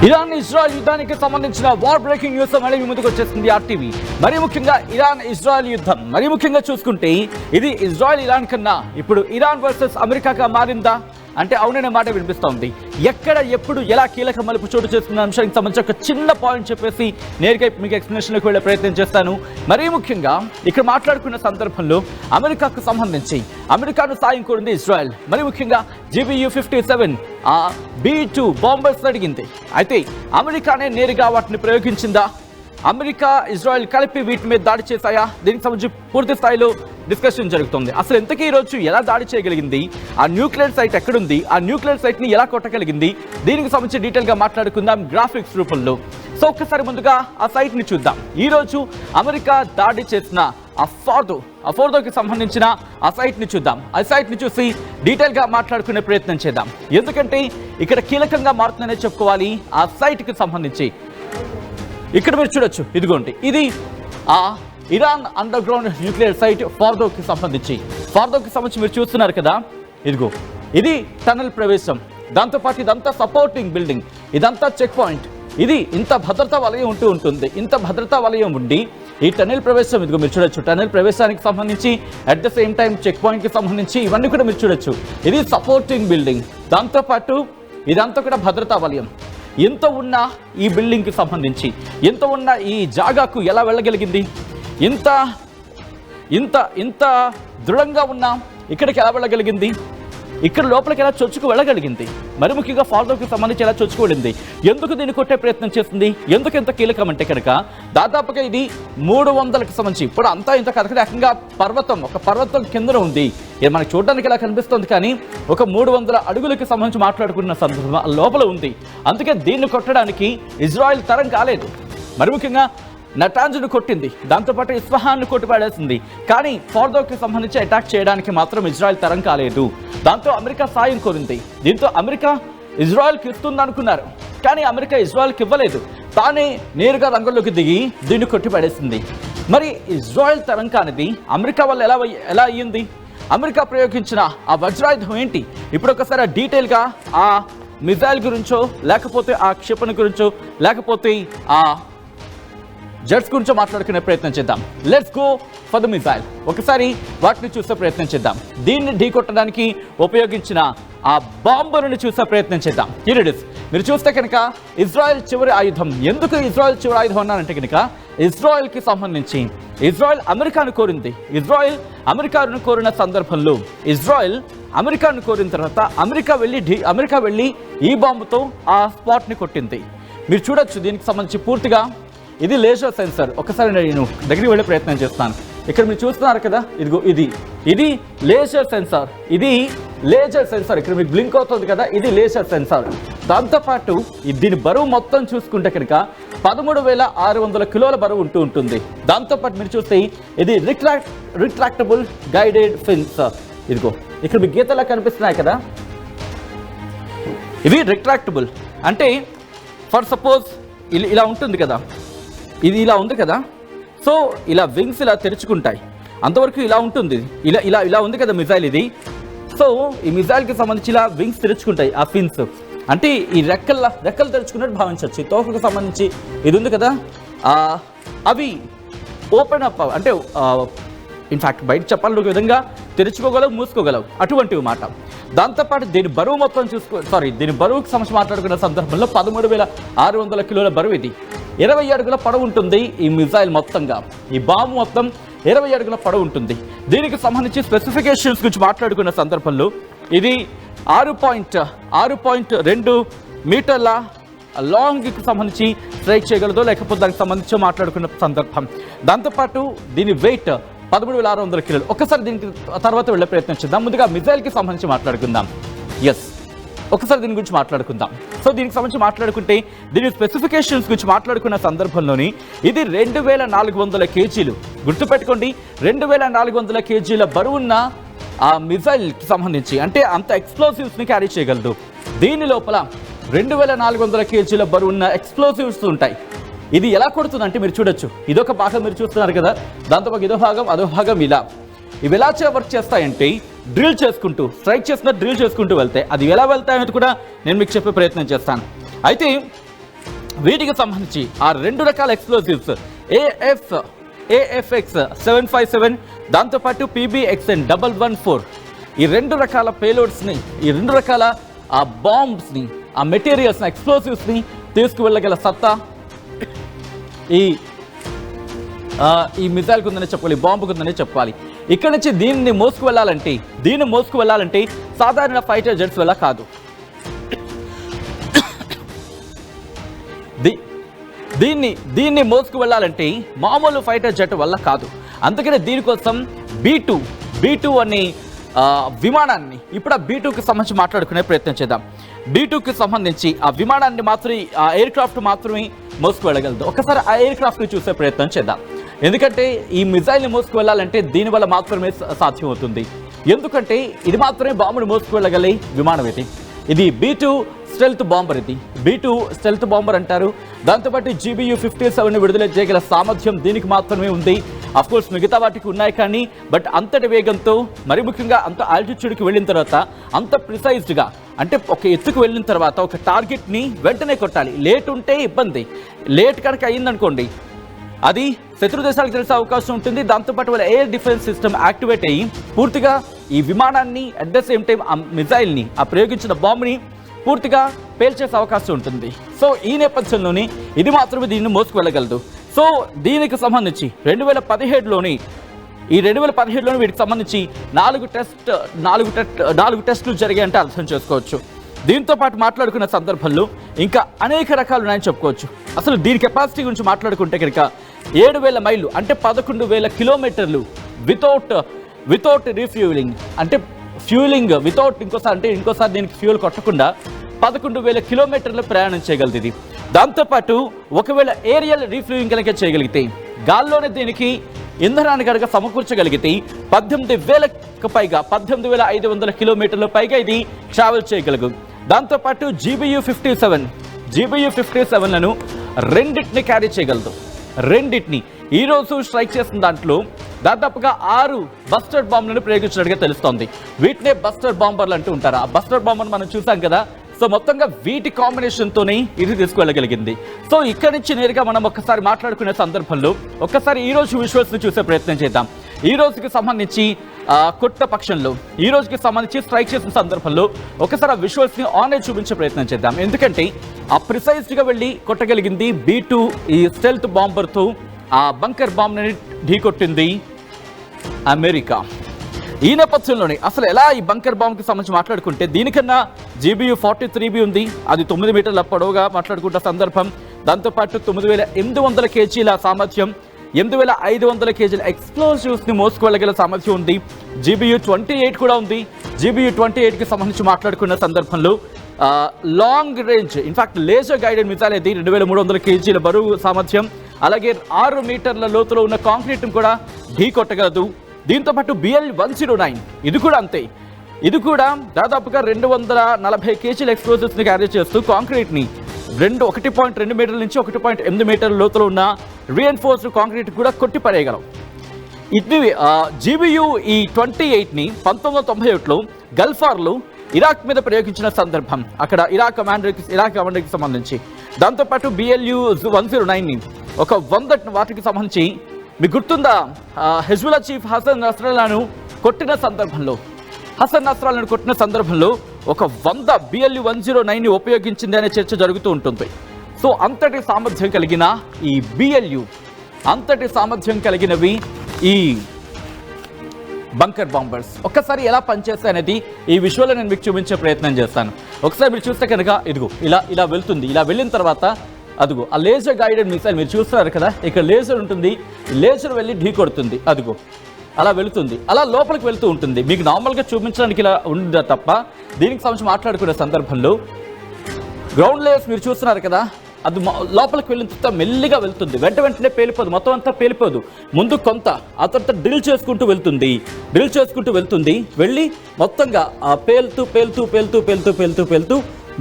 Iran Israel యుద్ధానికి సంబంధించిన war breaking news మళ్ళీ ముందుకు వచ్చేసింది ఆర్టీవీ. మరీ ముఖ్యంగా ఇరాన్ ఇజ్రాయెల్ యుద్ధం మరీ ముఖ్యంగా చూసుకుంటే ఇది ఇజ్రాయెల్ ఇరాన్ కన్నా ఇప్పుడు ఇరాన్ వర్సెస్ అమెరికాగా మారిందా అంటే అవుననే మాట వినిపిస్తోంది. ఎక్కడ ఎప్పుడు ఎలా కీలక మలుపు చోటు చేస్తున్న అంశానికి సంబంధించి ఒక చిన్న పాయింట్ చెప్పేసి నేరుగా మీకు ఎక్స్ప్లెనేషన్లోకి వెళ్ళే ప్రయత్నం చేస్తాను. మరీ ముఖ్యంగా ఇక్కడ మాట్లాడుకున్న సందర్భంలో అమెరికాకు సంబంధించి అమెరికాను సాయం కోరింది ఇజ్రాయెల్. మరీ ముఖ్యంగా GBU-57 B-2 బాంబర్స్ అడిగింది. అయితే అమెరికానే నేరుగా వాటిని ప్రయోగించిందా, అమెరికా ఇజ్రాయెల్ కలిపి వీటి మీద దాడి చేశాయా, దీనికి సంబంధించి పూర్తి స్థాయిలో డిస్కషన్ జరుగుతుంది. అసలు ఎంతకీ ఈరోజు ఎలా దాడి చేయగలిగింది, ఆ న్యూక్లియర్ సైట్ ఎక్కడుంది, ఆ న్యూక్లియర్ సైట్ని ఎలా కొట్టగలిగింది, దీనికి సంబంధించి డీటెయిల్గా మాట్లాడుకుందాం గ్రాఫిక్స్ రూపంలో. సో ఒక్కసారి ముందుగా ఆ సైట్ని చూద్దాం. ఈరోజు అమెరికా దాడి చేసిన ఆ ఫోర్దోకి సంబంధించిన ఆ సైట్ని చూద్దాం. ఆ సైట్ని చూసి డీటెయిల్గా మాట్లాడుకునే ప్రయత్నం చేద్దాం. ఎందుకంటే ఇక్కడ కీలకంగా మారుతుందనే చెప్పుకోవాలి. ఆ సైట్కి సంబంధించి ఇక్కడ మీరు చూడొచ్చు, ఇదిగోండి, ఇది ఆ Iran underground nuclear site ఫార్దోకి సంబంధించి మీరు చూస్తున్నారు కదా, ఇదిగో ఇది టనల్ ప్రవేశం, దాంతోపాటు ఇదంతా సపోర్టింగ్ బిల్డింగ్, ఇదంతా చెక్ పాయింట్, ఇది ఇంత భద్రతా వలయం ఉంటుంది. ఇంత భద్రతా వలయం ఉండి ఈ టనల్ ప్రవేశం ఇదిగో మీరు చూడొచ్చు, టనల్ ప్రవేశానికి సంబంధించి at the same time check పాయింట్కి సంబంధించి ఇవన్నీ కూడా మీరు చూడొచ్చు. ఇది సపోర్టింగ్ బిల్డింగ్, దాంతోపాటు ఇదంతా కూడా భద్రతా వలయం. ఎంత ఉన్న ఈ బిల్డింగ్కి సంబంధించి, ఎంత ఉన్న ఈ జాగాకు ఎలా వెళ్ళగలిగింది, ఇంత ఇంత ఇంత దృఢంగా ఉన్న ఇక్కడికి ఎలా వెళ్ళగలిగింది, ఇక్కడ లోపలికి ఎలా చొచ్చుకు వెళ్ళగలిగింది, మరి ముఖ్యంగా ఫార్దోకి సంబంధించి ఎలా చొచ్చుకు వెళ్ళింది, ఎందుకు దీన్ని కొట్టే ప్రయత్నం చేస్తుంది, ఎందుకు ఎంత కీలకం అంటే కనుక దాదాపుగా ఇది 300కి సంబంధించి ఇప్పుడు అంతా ఇంత కనుక ఏకంగా ఒక పర్వతం కింద ఉంది. ఇది మనకు చూడడానికి ఎలా కనిపిస్తుంది, కానీ ఒక 300 అడుగులకి సంబంధించి మాట్లాడుకున్న సందర్భం లోపల ఉంది. అందుకే దీన్ని కొట్టడానికి ఇజ్రాయెల్ తరం కాలేదు. మరి ముఖ్యంగా నటాంజ్ను కొట్టింది, దాంతోపాటు ఇస్ఫహాన్ను కొట్టిపడేసింది, కానీ ఫార్దోకి సంబంధించి అటాక్ చేయడానికి మాత్రం ఇజ్రాయెల్ తరం కాలేదు. దాంతో అమెరికా సాయం కోరింది. దీంతో అమెరికా ఇజ్రాయెల్కి ఇస్తుంది అనుకున్నారు, కానీ అమెరికా ఇజ్రాయెల్కి ఇవ్వలేదు. తానే నేరుగా రంగంలోకి దిగి దీన్ని కొట్టిపడేసింది. మరి ఇజ్రాయెల్ తరం కానిది అమెరికా వల్ల ఎలా అయ్యింది, అమెరికా ప్రయోగించిన ఆ వజ్రాయుధం ఏంటి, ఇప్పుడు ఒకసారి డీటెయిల్గా ఆ మిజైల్ గురించో, లేకపోతే ఆ క్షిపణి గురించో, లేకపోతే ఆ జెట్స్ గురించో మాట్లాడుకునే ప్రయత్నం చేద్దాం. Let's go for the missile. ఒకసారి వాటిని చూసే ప్రయత్నం చేద్దాం. దీన్ని ఢీకొట్టడానికి ఉపయోగించిన ఆ బాంబులను చూసే ప్రయత్నం చేద్దాం. ఇరిడిస్ మీరు చూస్తే కనుక ఇజ్రాయెల్ చివరి ఆయుధం. ఎందుకు ఇజ్రాయెల్ చివరి ఆయుధం అన్నారంటే కనుక ఇజ్రాయెల్కి సంబంధించి ఇజ్రాయెల్ అమెరికాను కోరింది. ఇజ్రాయెల్ అమెరికాను కోరిన సందర్భంలో ఇజ్రాయెల్ అమెరికాను కోరిన తర్వాత అమెరికా వెళ్ళి ఈ బాంబుతో ఆ స్పాట్ని కొట్టింది. మీరు చూడొచ్చు, దీనికి సంబంధించి పూర్తిగా ఇది లేజర్ సెన్సార్. ఒకసారి నేను దగ్గరికి వెళ్ళే ప్రయత్నం చేస్తాను. ఇక్కడ మీరు చూస్తున్నారు కదా, ఇదిగో ఇది లేజర్ సెన్సార్. ఇక్కడ మీకు బ్లింక్ అవుతుంది కదా, ఇది లేజర్ సెన్సార్. దాంతోపాటు దీని బరువు మొత్తం చూసుకుంటే కనుక 13,600 కిలోల బరువు ఉంటుంది. దాంతోపాటు మీరు చూస్తే ఇది రిట్రాక్టబుల్ గైడెడ్ ఫిన్స్. ఇదిగో ఇక్కడ మీకు గీతలా కనిపిస్తున్నాయి కదా, ఇవి రిట్రాక్టబుల్ అంటే ఫర్ సపోజ్ ఇలా ఉంటుంది కదా, ఇది ఇలా ఉంది కదా, సో ఇలా వింగ్స్ ఇలా తెరుచుకుంటాయి, అంతవరకు ఇలా ఉంటుంది. ఇలా ఉంది కదా మిజైల్ ఇది. సో ఈ మిజైల్కి సంబంధించి ఇలా వింగ్స్ తెరుచుకుంటాయి, ఆ ఫిన్స్ అంటే ఈ రెక్కలు తెరుచుకున్నట్టు భావించవచ్చు. తోకకు సంబంధించి ఇది ఉంది కదా, అవి ఓపెన్ అప్ అంటే ఇన్ఫ్యాక్ట్ బయట చెప్పాలని విధంగా తెరుచుకోగలవు, మూసుకోగలవు, అటువంటివి మాట. దాంతోపాటు దీని బరువు మొత్తం దీని బరువుకి సంబంధించి మాట్లాడుకున్న సందర్భంలో 13,600 కిలోల బరువు. ఇది 20 అడుగుల పొడవు ఉంటుంది. ఈ మిజైల్ మొత్తంగా ఈ బాంబు మొత్తం 20 అడుగుల పొడవు ఉంటుంది. దీనికి సంబంధించి స్పెసిఫికేషన్స్ గురించి మాట్లాడుకున్న సందర్భంలో ఇది 6.2 మీటర్ల లాంగ్కి సంబంధించి స్ట్రైక్ చేయగలదో, లేకపోతే దానికి సంబంధించి మాట్లాడుకున్న సందర్భం. దాంతోపాటు దీని వెయిట్ 13,600 కిలోలు. ఒక్కసారి దీనికి తర్వాత వెళ్ళే ప్రయత్నం చేద్దాం. ముందుగా మిజైల్కి సంబంధించి మాట్లాడుకుందాం. ఒకసారి దీని గురించి మాట్లాడుకుందాం. సో దీనికి సంబంధించి మాట్లాడుకుంటే దీని స్పెసిఫికేషన్స్ గురించి మాట్లాడుకున్న సందర్భంలోని ఇది 2,400 కేజీలు. గుర్తుపెట్టుకోండి, 2,400 కేజీల బరువున్న ఆ మిజైల్కి సంబంధించి అంటే అంత ఎక్స్ప్లోసివ్స్ని క్యారీ చేయగలదు. దీని లోపల 2,400 కేజీల బరువున్న ఎక్స్ప్లోసివ్స్ ఉంటాయి. ఇది ఎలా కొడుతుందంటే మీరు చూడొచ్చు, ఇదొక భాగం మీరు చూస్తున్నారు కదా, దాంతోపాటు ఇదో భాగం అదో భాగం ఇలా ఇవి ఎలా వర్క్ చేస్తాయంటే డ్రిల్ చేసుకుంటూ స్ట్రైక్ చేసిన డ్రిల్ చేసుకుంటూ వెళ్తాయి. అది ఎలా వెళ్తాయనేది కూడా నేను మీకు చెప్పే ప్రయత్నం చేస్తాను. అయితే వీటికి సంబంధించి ఆ 2 రకాల ఎక్స్ప్లోజివ్స్ AFX 757 దాంతోపాటు PBXN 114 ఈ 2 రకాల పేలోడ్స్ని, ఈ 2 రకాల ఆ బాంబ్స్ని, ఆ మెటీరియల్స్ని, ఎక్స్ప్లోజివ్స్ని తీసుకువెళ్ళగల సత్తా ఈ మిసైల్కి ఉందనే చెప్పాలి, బాంబుకు ఉందనే చెప్పాలి. ఇక్కడ నుంచి దీన్ని మోసుకు వెళ్ళాలంటే సాధారణ ఫైటర్ జెట్స్ వల్ల కాదు. దీన్ని మోసుకు వెళ్ళాలంటే మామూలు ఫైటర్ జెట్ వల్ల కాదు. అందుకనే దీనికోసం B2 అనే విమానాన్ని, ఇప్పుడు ఆ B2కి సంబంధించి మాట్లాడుకునే ప్రయత్నం చేద్దాం. B2కి సంబంధించి ఆ విమానాన్ని మాత్రమే, ఆ ఎయిర్ క్రాఫ్ట్ మాత్రమే మోసుకు వెళ్ళగలదు. ఒకసారి ఆ ఎయిర్ క్రాఫ్ట్ని చూసే ప్రయత్నం చేద్దాం. ఎందుకంటే ఈ మిసైల్ని మోసుకు వెళ్ళాలంటే దీనివల్ల మాత్రమే సాధ్యమవుతుంది. ఎందుకంటే ఇది మాత్రమే బాంబుని మోసుకు వెళ్ళగలే విమానం. ఇది B2 stealth bomber. B2 stealth bomber అంటారు. దాంతోపాటు GBU-57 విడుదల చేయగల సామర్థ్యం దీనికి మాత్రమే ఉంది. అఫ్కోర్స్ మిగతా వాటికి ఉన్నాయి కానీ, బట్ అంతటి వేగంతో, మరి ముఖ్యంగా అంత ఆల్టిట్యూడ్కి వెళ్ళిన తర్వాత అంత ప్రిసైజ్డ్గా, అంటే ఒక ఎత్తుకు వెళ్ళిన తర్వాత ఒక టార్గెట్ని వెంటనే కొట్టాలి. లేట్ ఉంటే ఇబ్బంది. లేట్ కనుక అయిందనుకోండి అది శత్రు దేశాలకు తెలిసే అవకాశం ఉంటుంది. దాంతోపాటు వాళ్ళ ఎయిర్ డిఫెన్స్ సిస్టమ్ యాక్టివేట్ అయ్యి పూర్తిగా ఈ విమానాన్ని, అట్ ద సేమ్ టైం ఆ మిసైల్ని, ఆ ప్రయోగించిన బాంబుని పూర్తిగా పేల్చేసే అవకాశం ఉంటుంది. సో ఈ నేపథ్యంలోనే ఇది మాత్రమే దీన్ని మోసుకు వెళ్ళగలదు. సో దీనికి సంబంధించి 2017లోని వీటికి సంబంధించి 4 టెస్టులు జరిగాయంటే అర్థం చేసుకోవచ్చు. దీంతో పాటు మాట్లాడుకున్న సందర్భంలో ఇంకా అనేక రకాలు ఉన్నాయని చెప్పుకోవచ్చు. అసలు దీని కెపాసిటీ గురించి మాట్లాడుకుంటే కనుక 7,000 మైళ్ళు అంటే 11,000 కిలోమీటర్లు వితౌట్ రీఫ్యూలింగ్, అంటే ఫ్యూలింగ్ వితౌట్ ఇంకోసారి దీనికి ఫ్యూల్ కొట్టకుండా 11,000 కిలోమీటర్లు ప్రయాణం చేయగలదు ఇది. దాంతోపాటు ఒకవేళ ఏరియల్ రీఫ్యూలింగ్ కనుక చేయగలిగితే, గాల్లోనే దీనికి ఇంధనాన్ని కనుక సమకూర్చగలిగితే 18,500 కిలోమీటర్ల పైగా ఇది ట్రావెల్ చేయగలదు. దాంతోపాటు GBU-57లను రెండింటిని క్యారీ చేయగలదు. ఈరోజు స్ట్రైక్ చేసిన దాంట్లో దాదాపుగా 6 బస్టర్ బాంబులను ప్రయోగించినట్టుగా తెలుస్తోంది. వీటినే బస్టర్ బాంబర్లు అంటూ ఉంటారు. ఆ బస్టర్ బాంబర్ను మనం చూసాం కదా. సో మొత్తంగా వీటి కాంబినేషన్తోనే ఇది తీసుకువెళ్ళగలిగింది. సో ఇక్కడి నుంచి నేరుగా మనం ఒక్కసారి మాట్లాడుకునే సందర్భంలో ఒక్కసారి ఈ రోజు విజువల్స్ని చూసే ప్రయత్నం చేద్దాం. ఈ రోజుకి సంబంధించి కొట్ట పక్షంలో, ఈ రోజుకి సంబంధించి స్ట్రైక్ చేసిన సందర్భంలో ఒకసారి ఆ విజువల్స్ని ఆన్లైన్ చూపించే ప్రయత్నం చేద్దాం. ఎందుకంటే ఆ ప్రిసైజ్గా వెళ్ళి కొట్టగలిగింది B2 ఈ స్టెల్త్ బాంబర్తో ఆ బంకర్ బాంబ్ని ఢీకొట్టింది అమెరికా. ఈ నేపథ్యంలోనే అసలు ఎలా ఈ బంకర్ బాంబ్కి సంబంధించి మాట్లాడుకుంటే దీనికన్నా GBU-43B ఉంది. అది 9 మీటర్ల పొడవుగా మాట్లాడుకుంటున్న సందర్భం. దాంతోపాటు 9,800 కేజీల సామర్థ్యం, 8,500 కేజీల ఎక్స్ప్లోజివ్స్ని మోసుకువెళ్ళగల సామర్థ్యం ఉంది. GBU-28 కూడా ఉంది. GBU-28కి సంబంధించి మాట్లాడుకున్న సందర్భంలో long range, in fact laser guided missile అయితే 2,300 కేజీల బరువు సామర్థ్యం, అలాగే 6 మీటర్ల లోతులో ఉన్న కాంక్రీట్ను కూడా ఢీ కొట్టగలదు. దీంతోపాటు BL-109 ఇది కూడా అంతే. ఇది కూడా దాదాపుగా 240 కేజీల ఎక్స్ప్లోజివ్స్ని క్యారీ చేస్తూ కాంక్రీట్ని 1.2 మీటర్ల నుంచి 1.8 మీటర్ల లోతులో ఉన్న రీఎన్ఫోర్స్డ్ కాంక్రీట్ కూడా కొట్టి పడేయగలం. ఇది GBU-28ని 1991లో గల్ఫార్లో ఇరాక్ మీద ప్రయోగించిన సందర్భం, అక్కడ ఇరాక్ కమాండర్కి సంబంధించి. దాంతోపాటు BLU-109ని ఒక 100 వాటికి సంబంధించి మీకు గుర్తుందా, హెజ్బుల్లా చీఫ్ హసన్ నస్రల్లాను కొట్టిన సందర్భంలో ఒక 100 BLU-109ని ఉపయోగించింది అనే చర్చ జరుగుతూ ఉంటుంది. సో అంతటి సామర్థ్యం కలిగిన ఈ BLU, అంతటి సామర్థ్యం కలిగినవి ఈ బంకర్ బాంబర్స్ ఒక్కసారి ఎలా పనిచేస్తాయి అనేది ఈ విజువల్లో నేను మీకు చూపించే ప్రయత్నం చేస్తాను. ఒకసారి మీరు చూస్తే కనుక ఇదిగో ఇలా వెళ్తుంది. ఇలా వెళ్ళిన తర్వాత అదిగో ఆ లేజర్ గైడెడ్ మిసైల్ మీరు చూస్తున్నారు కదా, ఇక్కడ లేజర్ ఉంటుంది. లేజర్ వెళ్ళి ఢీ కొడుతుంది. అదిగో అలా వెళుతుంది, అలా లోపలికి వెళ్తూ ఉంటుంది. మీకు నార్మల్గా చూపించడానికి ఇలా ఉందా తప్ప దీనికి సంబంధించి మాట్లాడుకునే సందర్భంలో గ్రౌండ్ లేయర్స్ మీరు చూస్తున్నారు కదా, అది లోపలికి వెళ్ళిన తర్వాత మెల్లిగా వెళ్తుంది. వెంటనే పేలిపోదు, మొత్తం అంతా పేలిపోదు. ముందు కొంత, ఆ తర్వాత డ్రిల్ చేసుకుంటూ వెళ్తుంది. వెళ్ళి మొత్తంగా పేలుతూ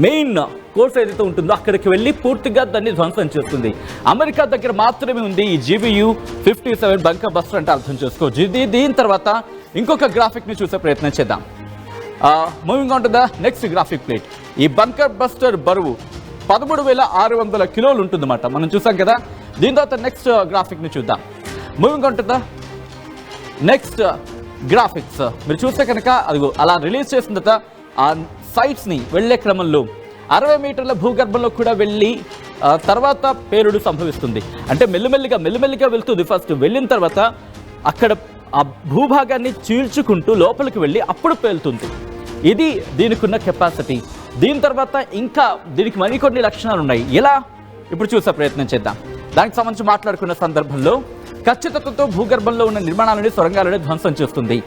మెయిన్ కోర్స్ ఏదైతే ఉంటుందో అక్కడికి వెళ్ళి పూర్తిగా దాన్ని ధ్వంసం చేస్తుంది. అమెరికా దగ్గర మాత్రమే ఉంది ఈ GBU-57 బంకర్ బస్టర్ అంటే అర్థం చేసుకోవచ్చు. దీని తర్వాత ఇంకొక గ్రాఫిక్ని చూసే ప్రయత్నం చేద్దాం. Moving on to the next graphic plate. ఈ బంకర్ బస్టర్ బరువు 13,600 కిలోలు ఉంటుందన్నమాట. మనం చూసాం కదా. దీని తర్వాత నెక్స్ట్ గ్రాఫిక్ని చూద్దాం. మూవింగ్ ఉంటుందా నెక్స్ట్ గ్రాఫిక్స్ మీరు చూస్తే కనుక అది అలా రిలీజ్ చేసిన తర్వాత ఆ సైట్స్ని వెళ్లే క్రమంలో 60 మీటర్ల భూగర్భంలో కూడా వెళ్ళి తర్వాత పేలుడు సంభవిస్తుంది. అంటే మెల్లిమెల్లిగా వెళ్తుంది. ఫస్ట్ వెళ్ళిన తర్వాత అక్కడ ఆ భూభాగాన్ని చీల్చుకుంటూ లోపలికి వెళ్ళి అప్పుడు పేలుతుంది. ఇది దీనికి ఉన్న కెపాసిటీ. దీని తర్వాత ఇంకా దీనికి మరికొన్ని లక్షణాలు ఉన్నాయి. ఎలా ఇప్పుడు చూసే ప్రయత్నం చేద్దాం. దానికి సంబంధించి మాట్లాడుకున్న సందర్భంలో ఖచ్చితత్వంతో భూగర్భంలో ఉన్న నిర్మాణాలని సొరంగాలను ధ్వంసం చేస్తుంది.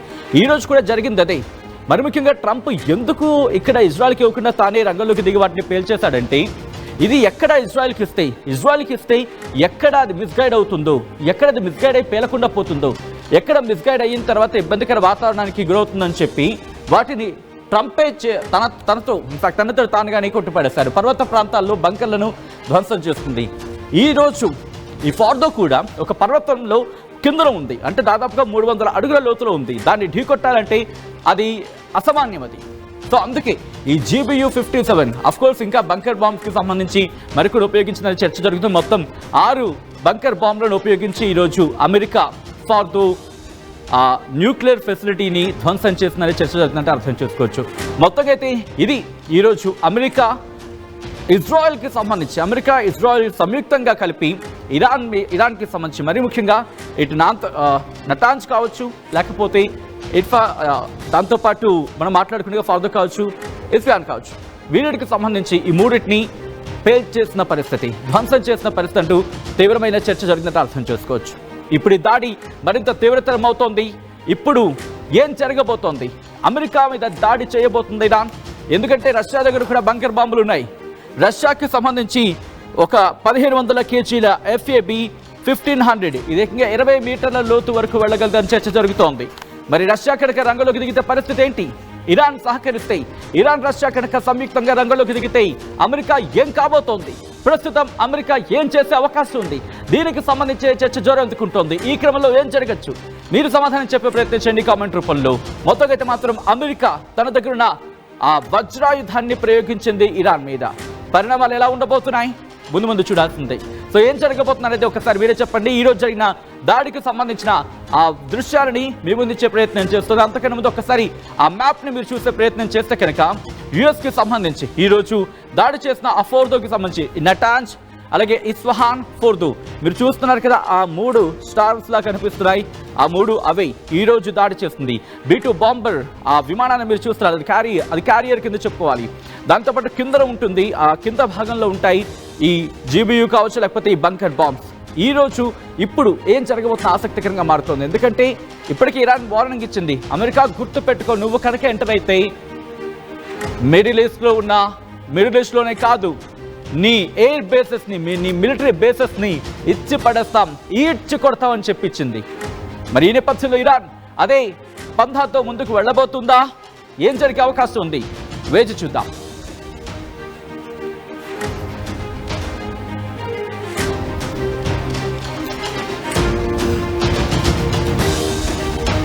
ఈ రోజు కూడా జరిగింది అదే. మరి ముఖ్యంగా ట్రంప్ ఎందుకు ఇక్కడ ఇజ్రాయెల్కి ఇవ్వకుండా తానే రంగంలోకి దిగి వాటిని పేల్చేశాడంటే ఇది ఎక్కడ ఇజ్రాయెల్కి ఇస్తే ఎక్కడ అది మిస్గైడ్ అవుతుందో, ఎక్కడ అది మిస్గైడ్ అయి పేలకుండా పోతుందో, ఎక్కడ మిస్గైడ్ అయిన తర్వాత ఇబ్బందికర వాతావరణానికి గురవుతుందని చెప్పి వాటిని ట్రంపే తనతో తానుగానే కొట్టుపడేశారు. పర్వత ప్రాంతాల్లో బంకర్లను ధ్వంసం చేస్తుంది. ఈరోజు ఈ ఫార్దో కూడా ఒక పర్వతంలో కిందలో ఉంది. అంటే దాదాపుగా 300 అడుగుల లోతులో ఉంది. దాన్ని ఢీకొట్టాలంటే అది అసామాన్యం అది. సో అందుకే ఈ GBU-57 అఫ్కోర్స్ ఇంకా బంకర్ బాంబ్స్కి సంబంధించి మరికొన్ని ఉపయోగించిన చర్చ జరుగుతుంది. మొత్తం 6 బంకర్ బాంబులను ఉపయోగించి ఈరోజు అమెరికా ఫార్దో న్యూక్లియర్ ఫెసిలిటీని ధ్వంసం చేసిందని చర్చ జరుగుతుందంటే అర్థం చేసుకోవచ్చు. మొత్తంగా అయితే ఇది ఈరోజు అమెరికా ఇజ్రాయెల్కి సంబంధించి ఇజ్రాయెల్ సంయుక్తంగా కలిపి ఇరాన్కి సంబంధించి మరీ ముఖ్యంగా ఇటు నటాంజ్ కావచ్చు, లేకపోతే ఇట్ఫా, దాంతోపాటు మనం మాట్లాడుకునే ఫార్దో కావచ్చు, ఇస్ఫాన్ కావచ్చు, వీరికి సంబంధించి ఈ మూడింటిని పేల్చేసిన పరిస్థితి, ధ్వంసం చేసిన పరిస్థితి అంటూ తీవ్రమైన చర్చ జరిగిందంటే అర్థం చేసుకోవచ్చు. ఇప్పుడు ఈ దాడి మరింత తీవ్రతరం అవుతోంది. ఇప్పుడు ఏం జరగబోతోంది? అమెరికా మీద దాడి చేయబోతుంది ఇరాన్. ఎందుకంటే రష్యా దగ్గర కూడా బంకర్ బాంబులు ఉన్నాయి. రష్యాకి సంబంధించి ఒక 1500 kgల FAB-1500 ఇది ఏకంగా 20 మీటర్ల లోతు వరకు వెళ్ళగలదని చర్చ జరుగుతోంది. మరి రష్యా కనుక రంగంలోకి దిగితే పరిస్థితి ఏంటి? ఇరాన్ సహకరిస్తే, ఇరాన్ రష్యా కనుక సంయుక్తంగా రంగంలోకి దిగితే అమెరికా ఏం కాబోతోంది? ప్రస్తుతం అమెరికా ఏం చేసే అవకాశం ఉంది? దీనికి సంబంధించి చర్చ జోరందుకుంటోంది. ఈ క్రమంలో ఏం జరగచ్చు? మీరు సమాధానం చెప్పే ప్రయత్నం చేయండి కామెంట్ రూపంలో. మొత్తంగా అయితే మాత్రం అమెరికా తన దగ్గరున్న ఆ వజ్రాయుధాన్ని ప్రయోగించింది ఇరాన్ మీద. పరిణామాలు ఎలా ఉండబోతున్నాయి ముందు చూడాల్సిందే. సో ఏం జరగబోతుంది అనేది ఒకసారి మీరే చెప్పండి. ఈరోజు జరిగిన దాడికి సంబంధించిన ఆ దృశ్యాలని మీ ముందుంచే ప్రయత్నం చేస్తుంది. అంతకన్నా ముందు ఒకసారి ఆ మ్యాప్ని మీరు చూసే ప్రయత్నం చేస్తే కనుక యుఎస్కి సంబంధించి ఈరోజు దాడి చేసిన ఆ ఫోర్దోకి సంబంధించి నటాంజ్, అలాగే ఇస్ఫహాన్, ఫోర్దో మీరు చూస్తున్నారు కదా, ఆ 3 స్టార్స్ లా కనిపిస్తున్నాయి. ఆ 3 అవే ఈరోజు దాడి చేస్తుంది. B-2 బాంబర్ ఆ విమానాన్ని మీరు చూస్తున్నారు. అది క్యారియర్ కింద చెప్పుకోవాలి. దాంతోపాటు కింద ఉంటుంది, ఆ కింద భాగంలో ఉంటాయి ఈ GBU కావచ్చు, లేకపోతే ఈ బంకర్ బాంబ్స్. ఈరోజు ఇప్పుడు ఏం జరగబోతున్న ఆసక్తికరంగా మారుతోంది. ఎందుకంటే ఇప్పటికీ ఇరాన్ వార్నింగ్ ఇచ్చింది, అమెరికా గుర్తు పెట్టుకో, నువ్వు కనుక ఎంటర్ అయితే మిడిల్ ఈస్ట్లోనే కాదు, నీ ఎయిర్ బేసెస్ని, నీ మిలిటరీ బేసెస్ని ఇచ్చి పడేస్తాం, ఈడ్చి కొడతామని చెప్పించింది. మరి ఈ నేపథ్యంలో ఇరాన్ అదే పంథాతో ముందుకు వెళ్ళబోతుందా? ఏం జరిగే అవకాశం ఉంది? వేచి చూద్దాం.